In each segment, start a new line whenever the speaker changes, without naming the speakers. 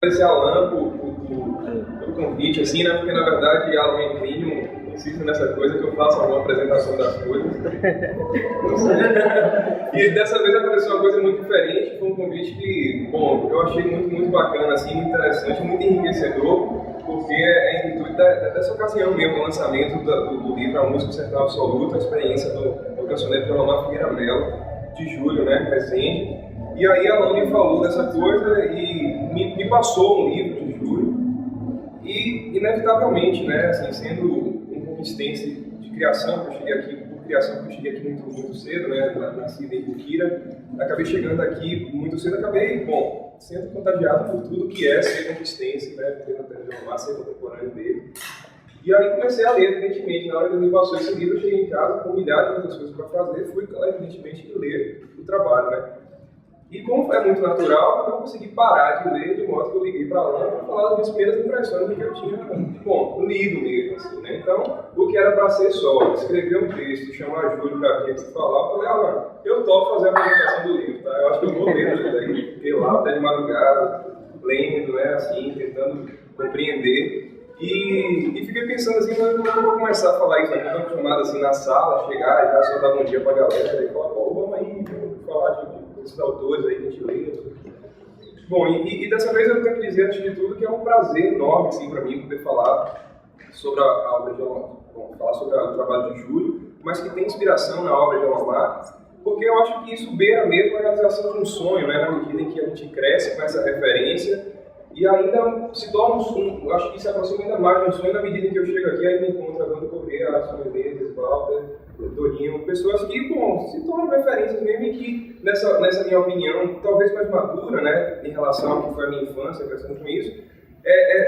Agradecer a Alan pelo convite, assim, né? Porque na verdade Alan e Plínio insistem nessa coisa que eu faço alguma apresentação das coisas. E dessa vez aconteceu uma coisa muito diferente, foi um convite que, bom, eu achei muito bacana, assim, muito interessante, muito enriquecedor, porque é em intuito dessa ocasião mesmo, do lançamento do livro A Música Sertão Absoluta, a experiência do cancioneiro João Figueira Melo, de julho, né, recente. E aí a Alan me falou dessa coisa e me passou um livro de julho e, inevitavelmente, né, assim, sendo um conquistência de criação, que eu cheguei aqui, por criação, que eu cheguei aqui muito cedo, né, nasci em Iquira, acabei chegando aqui muito cedo, acabei, bom, sendo contagiado por tudo que é ser conquistência, né, ser contemporâneo dele. E aí comecei a ler, evidentemente, na hora que ele me passou esse livro, eu cheguei em casa com milhares de outras coisas para fazer, fui, evidentemente, ler o trabalho, né. E como foi muito natural, eu não consegui parar de ler, de modo que eu liguei para a Alan para falar das minhas primeiras impressões do que eu tinha, bom, lido mesmo, assim, né? Então, o que era para ser só escrever um texto, chamar a Júlio para vir aqui falar, eu falei, Alan, eu topo fazer a apresentação do livro, tá? Eu acho que eu vou ler isso daí, fiquei lá até de madrugada, lendo, né, assim, tentando compreender. E fiquei pensando assim, mas eu vou começar a falar isso, eu estou acostumado assim na sala, chegar, já só dar bom dia para a galera, e falar, pô, vamos aí, vamos falar desses autores aí que a gente lê. Bom, e dessa vez eu tenho que dizer, antes de tudo, que é um prazer enorme, assim, para mim, poder falar sobre a obra de Alan, falar sobre o trabalho de Júlio, mas que tem inspiração na obra de Alan, porque eu acho que isso beira mesmo a realização de um sonho, né, na medida em que a gente cresce com essa referência, e ainda se torna um sonho, acho que se aproxima ainda mais de um sonho na medida em que eu chego aqui, aí me encontro a Dona Correia, Alisson Menezes, Walter, Torinho, pessoas que, bom, se tornam referências mesmo e que, nessa minha opinião, talvez mais madura, né, em relação ao que foi a minha infância, crescendo com isso,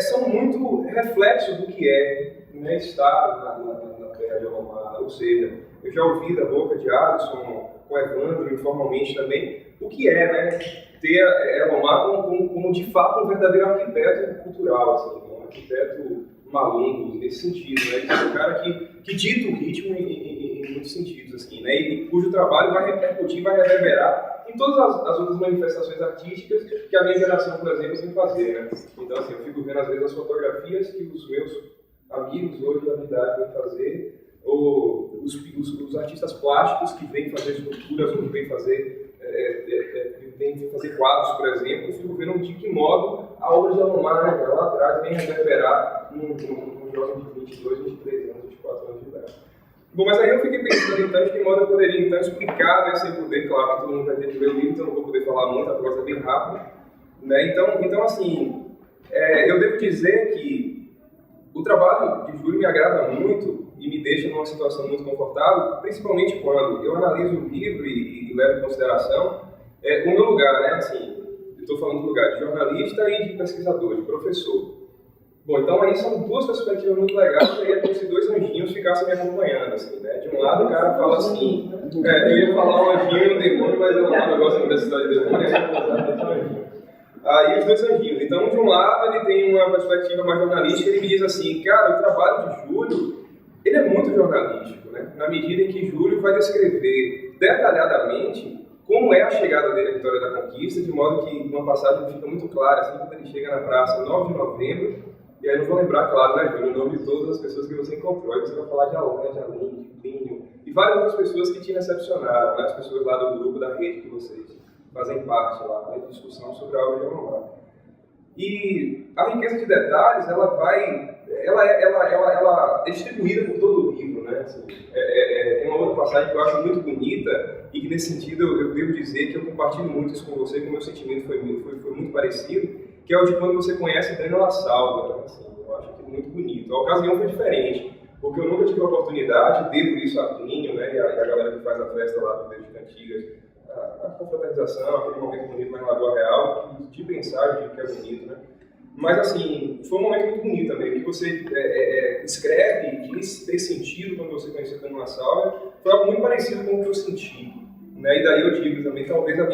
são muito reflexos do que é, né, estar na terra de Alomar, ou seja, eu já ouvi da boca de Alisson, com Evandro, informalmente também, o que é, né, ter Alomar como de fato um verdadeiro arquiteto cultural, assim, um arquiteto malungo nesse sentido, né, que é um cara que dita o ritmo em muitos sentidos, assim, né, e cujo trabalho vai repercutir, vai reverberar em todas as outras manifestações artísticas que a minha geração, por exemplo, tem que fazer, né. Então, assim, eu fico vendo às vezes as fotografias que os meus amigos hoje da minha idade vêm fazer, ou os artistas plásticos que vêm fazer esculturas, ou que vêm fazer quadros, por exemplo, eu fico vendo de que modo a obra de Alomar, lá atrás, vem reverberar num jovem de 22, 23 anos, 24 anos de idade. Bom, mas aí eu fiquei pensando, então, de que modo eu poderia, então, explicar, né, sem poder, claro que todo mundo vai ter que ler o livro, então eu não vou poder falar muito, a prosa é bem rápida, né, então assim, eu devo dizer que o trabalho de Júlio me agrada muito e me deixa numa situação muito confortável, principalmente quando eu analiso o livro e levo em consideração o meu lugar, né, assim, eu estou falando do lugar de jornalista e de pesquisador, de professor. Bom, então aí são duas perspectivas muito legais, que aí é como se dois anjinhos ficassem me acompanhando, assim, né, de um lado o cara fala assim, eu ia falar um anjinho e um demônio, mas eu não gosto muito da cidade de demônio, aí os dois anjinhos. Então, de um lado, ele tem uma perspectiva mais jornalística, ele me diz assim, cara, o trabalho de Júlio, ele é muito jornalístico, né? Na medida em que Júlio vai descrever detalhadamente como é a chegada dele à Vitória da Conquista, de modo que uma passagem fica muito clara, assim, quando ele chega na praça 9 de novembro, e aí eu não vou lembrar, claro, né, Júlio, o nome de todas as pessoas que você encontrou, aí você vai falar de Alan, de Aline, de Plínio, e várias outras pessoas que te recepcionaram, né, as pessoas lá do grupo da rede que vocês fazem parte lá, né, de discussão sobre a obra de Alomar. E a riqueza de detalhes, ela é distribuída por todo o livro, né? Assim, tem uma outra passagem que eu acho muito bonita e que nesse sentido eu devo dizer que eu compartilho muito isso com você, que o meu sentimento foi muito parecido, que é o de quando você conhece Breno La Salva, né? Assim, eu acho que é muito bonito. A ocasião foi diferente, porque eu nunca tive a oportunidade, devo isso a Plínio, né, e a galera que faz a festa lá do Deus de Cantigas, a confraternização, aquele momento bonito lá em Lagoa Real, de pensar de que é bonito, né? Mas, assim, foi um momento muito bonito também, que você escreve e diz ter sentido quando você conheceu Breno La Salva, foi algo muito parecido com o que eu senti, né? E daí eu digo também, talvez a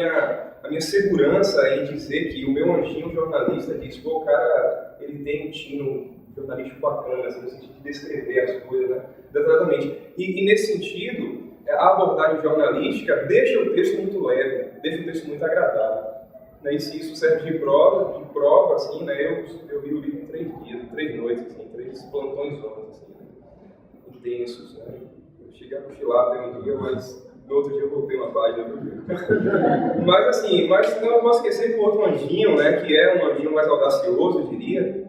minha segurança em dizer que o meu anjinho jornalista diz, pô, o cara, ele tem um tino jornalístico bacana, assim, no sentido de descrever as coisas, né? Detalhadamente. E nesse sentido, a abordagem jornalística deixa o texto muito leve, deixa o texto muito agradável. né, e se isso serve de prova assim, né, eu li o livro em 3 dias, 3 noites, assim, 3 plantões assim, né, intensos, né. Eu cheguei a cochilar até um dia, mas no outro dia eu voltei uma página do livro. Mas assim, não posso esquecer que o outro anjinho, né, que é um anjinho mais audacioso, eu diria,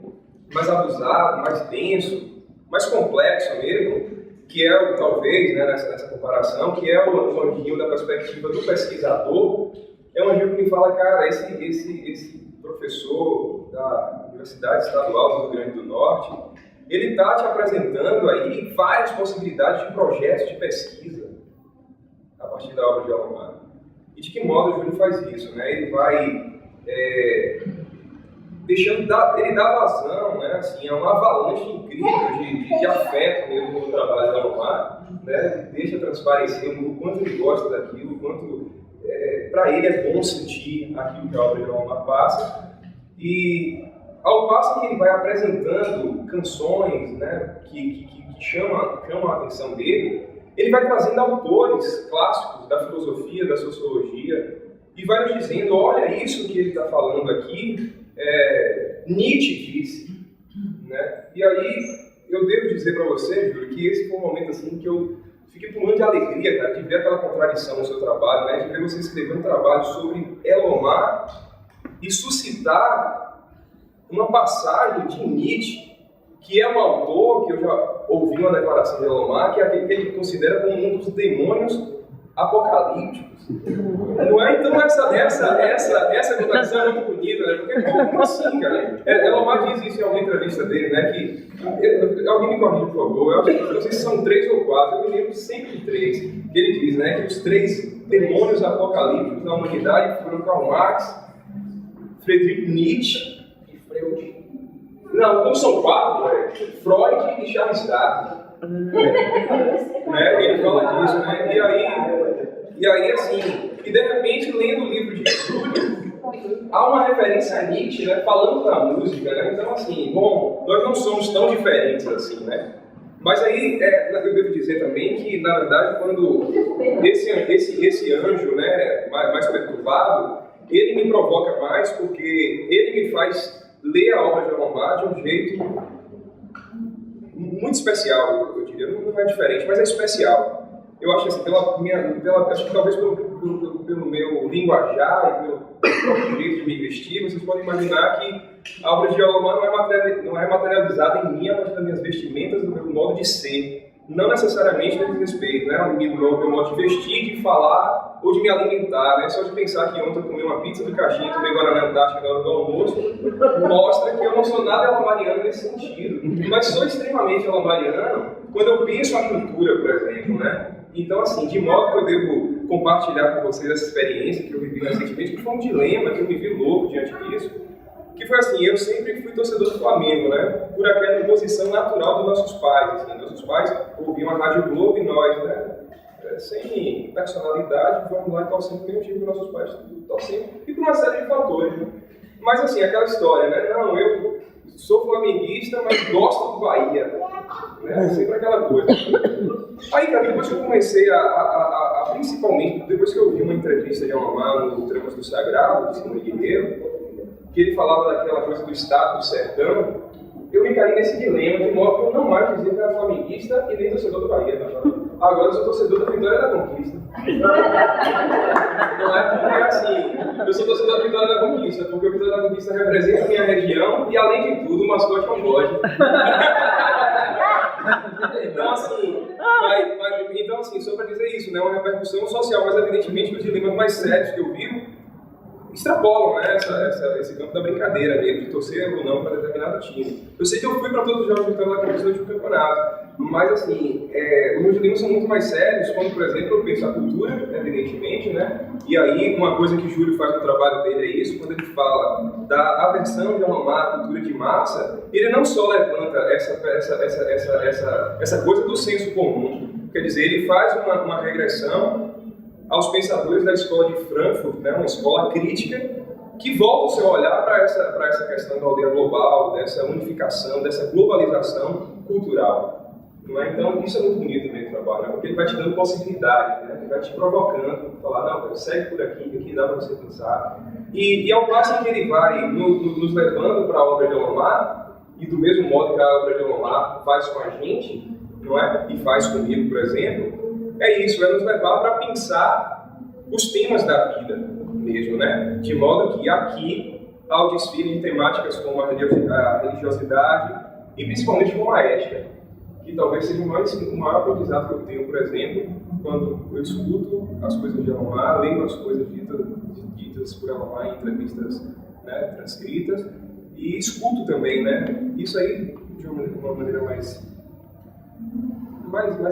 mais abusado, mais denso, mais complexo mesmo, que é talvez, né, nessa comparação, que é o anjinho da perspectiva do pesquisador, é um anjinho que me fala, cara, esse professor da Universidade Estadual do Rio Grande do Norte, ele está te apresentando aí várias possibilidades de projetos de pesquisa a partir da obra de Alomar. E de que modo o Júlio faz isso, né? Ele vai ele dá vazão, né, assim, é uma avalanche incrível de afeto mesmo no trabalho de Alomar, né? Ele deixa transparecer o quanto ele gosta daquilo, o quanto para ele é bom sentir aquilo que a obra de Alomar passa. E ao passo que ele vai apresentando canções, né, que chamam a atenção dele, ele vai trazendo autores clássicos da filosofia, da sociologia, e vai nos dizendo, olha, isso que ele está falando aqui, Nietzsche disse, né? E aí, eu devo dizer para você, Júlio, que esse foi um momento assim que eu fiquei pulando de alegria, cara, de ver aquela contradição no seu trabalho, né? De ver você escrever um trabalho sobre Elomar e suscitar uma passagem de Nietzsche, que é um autor que eu já ouvi uma declaração de Elomar, que é aquele que ele considera como um dos demônios apocalípticos. Não é? Então essa contradição é muito bonita, né? Porque como assim, cara? Elomar diz isso em alguma entrevista dele, né? Que alguém me corrija, por favor. Eu acho que não sei se são 3 ou 4, eu me lembro sempre de 3. Que ele diz, né? Que os 3 demônios apocalípticos da humanidade foram Karl Marx, Friedrich Nietzsche e Freud. Não, como são 4, Freud e Charles Darwin. Né? Ele fala disso, né? E aí, assim, e de repente, lendo o livro de Júlio, há uma referência a Nietzsche, né? Falando da música, né? Então, assim, bom, nós não somos tão diferentes assim, né? Mas aí, eu devo dizer também que, na verdade, quando esse anjo, né, mais perturbado, ele me provoca mais porque ele me faz ler a obra de Alomar de um jeito muito especial, eu diria. Não é diferente, mas é especial. Eu acho assim, acho que talvez pelo meu linguajar e pelo próprio jeito de me vestir, vocês podem imaginar que a obra de Alomar não é materializada em mim a partir das minhas vestimentas, do meu modo de ser. Não necessariamente nesse respeito, né? O meu modo de vestir, de falar ou de me alimentar, né? Só de pensar que ontem eu comi uma pizza do Caixinha e tomei Guaraná Antártica na hora do almoço, mostra que eu não sou nada alomariano nesse sentido. Mas sou extremamente alomariano quando eu penso a cultura, por exemplo, né? Então, assim, de modo que eu devo compartilhar com vocês essa experiência que eu vivi recentemente, que foi um dilema, que eu me vi louco diante disso, que foi assim, eu sempre fui torcedor do Flamengo, né? Por aquela imposição natural dos nossos pais, assim, nossos pais ouviam a Rádio Globo e nós, né? Sem personalidade, vamos lá e torcendo pelo time que nossos pais torcendo, e por uma série de fatores, né? Mas assim, aquela história, né? Não, eu sou flamenguista, mas gosto do Bahia, né? Sempre aquela coisa. Aí, cara, depois que eu comecei principalmente, depois que eu vi uma entrevista de Alomar no Tramas do Sagrado, de Simão Guerreiro, que ele falava daquela coisa do estado do sertão, eu me caí nesse dilema, de modo que eu não mais dizia que era flamenguista e nem torcedor do Bahia. Tá? Agora eu sou torcedor da Vitória da Conquista. Não é porque assim, eu sou torcedor da Vitória da Conquista, porque a Vitória da Conquista representa a minha região e, além de tudo, o mascote é um bode. Então, assim, só para dizer isso, né, uma repercussão social, mas evidentemente que os dilemas mais sérios que eu vivo extrapolam, né, esse campo da brincadeira mesmo, de torcer ou não para determinado time. Eu sei que eu fui para todos os jogos de Vitória da Conquista do campeonato, mas assim, os meus dilemas são muito mais sérios quando, por exemplo, eu penso a cultura, evidentemente, né, e aí uma coisa que o Júlio faz no trabalho dele é isso, quando ele fala da aversão de Alomar à cultura de massa, ele não só levanta essa coisa do senso comum, quer dizer, ele faz uma regressão aos pensadores da escola de Frankfurt, né, uma escola crítica, que volta o seu olhar para essa questão da aldeia global, dessa unificação, dessa globalização cultural. Não é? Então, isso é muito bonito no trabalho, né, porque ele vai te dando possibilidades, né, ele vai te provocando, falar, não, segue por aqui, que aqui dá para você pensar. E ao passo que ele vai nos levando para a obra de Elomar, e do mesmo modo que a obra de Elomar faz com a gente, não é? E faz comigo, por exemplo, é isso, é nos levar para pensar os temas da vida mesmo, né? De modo que aqui há o desfile de temáticas como a religiosidade e principalmente como a ética, que talvez seja o maior aprendizado que eu tenho, por exemplo, quando eu escuto as coisas de Elomar, leio as coisas ditas por Elomar em entrevistas, né, transcritas, e escuto também, né? Isso aí de uma maneira mais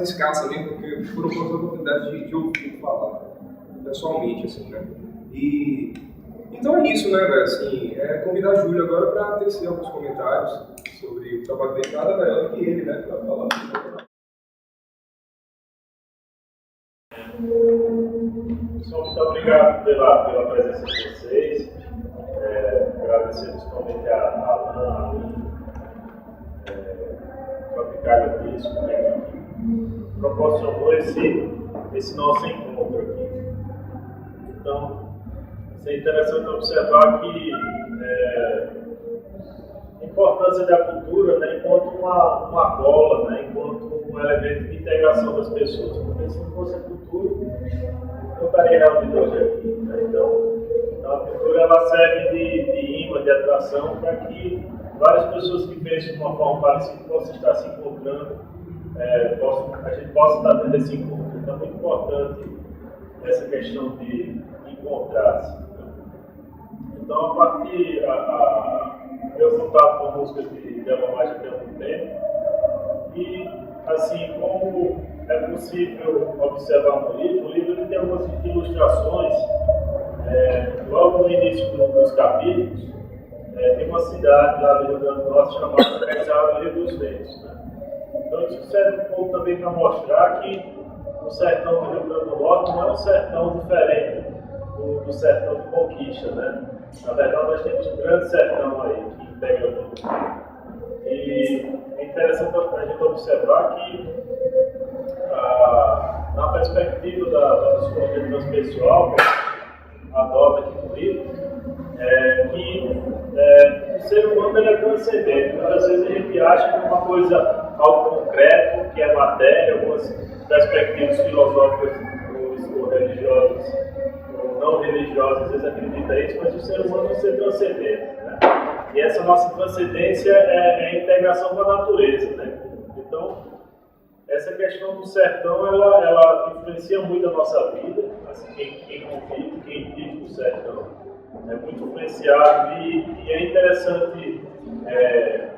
escassa mesmo, porque foram poucas oportunidades de ouvir falar pessoalmente, assim, né? E então é isso, né, velho? Assim, convidar a Júlia agora para tecer alguns comentários sobre o trabalho dele, nada melhor que ele, né, para falar.
Pessoal, muito obrigado pela presença de vocês. Agradecer principalmente a Alan, o Tropicália Disco, né, que proporcionou esse nosso encontro aqui. Então, é interessante observar que a importância da cultura, né, enquanto uma gola, né, enquanto um elemento de integração das pessoas. Porque se não fosse a cultura, não estaria reunido hoje aqui. Né? Então, a cultura ela serve de imã, de atração, para que várias pessoas que pensam de uma forma parecida possam estar se encontrando, a gente possa estar tendo esse encontro. Então, é muito importante essa questão de encontrar-se. Então, a partir meu contato com a música de Elomar já tem algum tempo, e assim como é possível observar no livro, o livro ele tem algumas ilustrações. Logo no início dos capítulos, tem uma cidade lá do Rio Grande do Norte chamada Caixara do Rio dos Ventos. Né? Então, isso serve um pouco também para mostrar que o sertão do Rio Grande do Norte não é um sertão diferente do sertão de conquista, né? Na verdade, nós temos um grande sertão aí que integra o mundo. E é interessante a gente observar que, na perspectiva da psicologia transpessoal, que adota aqui no livro, que o ser humano ele é transcendente. Muitas vezes a gente acha que é uma coisa, algo concreto, que é matéria, algumas perspectivas filosóficas ou religiosas, não religiosa, às vezes acredita isso, mas o ser humano é um ser transcendente, né? E essa nossa transcendência é a integração com a natureza, né? Então, essa questão do sertão, ela influencia muito a nossa vida, assim, quem convive, quem vive no sertão, é muito influenciado e é interessante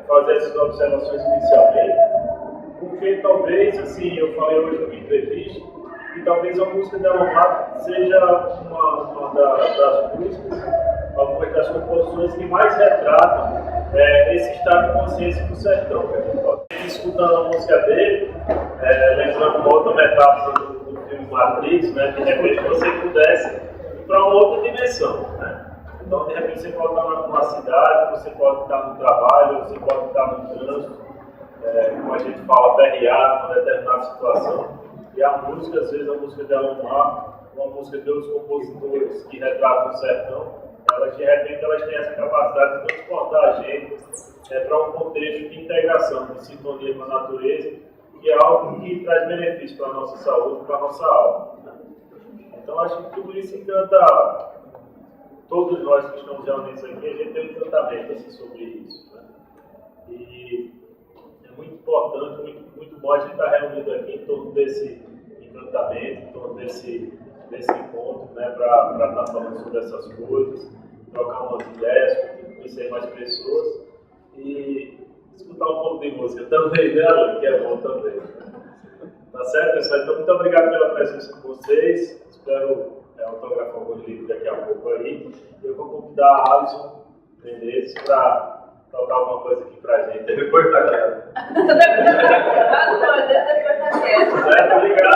fazer essas observações inicialmente, porque talvez, assim, eu falei hoje numa entrevista, e talvez a música de Elomar seja uma das músicas, algumas das composições que mais retratam esse estado de consciência do sertão. Escutando a música dele, lembrando uma outra metáfora do filme Matrix, né, de repente você pudesse ir para uma outra dimensão. Né? Então, de repente, você pode estar numa cidade, você pode estar no trabalho, você pode estar no trânsito, como a gente fala, aperreado, numa determinada situação. E a música, às vezes, a música de Elomar, uma música de outros compositores que retratam o sertão, elas, de repente, elas têm essa capacidade de transportar a gente para um contexto de integração, de sintonia com a natureza, que é algo que traz benefício para a nossa saúde, para a nossa alma. Né? Então, acho que tudo isso encanta todos nós que estamos reunidos aqui, a gente tem um encantamento assim, sobre isso. Né? E é muito importante, muito bom a gente estar reunido aqui em torno desse encantamento, em torno desse encontro, né, para estar falando sobre essas coisas, trocar umas ideias, conhecer mais pessoas e escutar um pouco de música também, né, Alan? Que é bom também. Tá certo, pessoal? Então, muito obrigado pela presença de vocês. Espero autografar alguns livros daqui a pouco aí. Eu vou convidar a Alisson Menezes para tocar alguma coisa aqui pra gente. Depois da queda. Certo? Obrigado.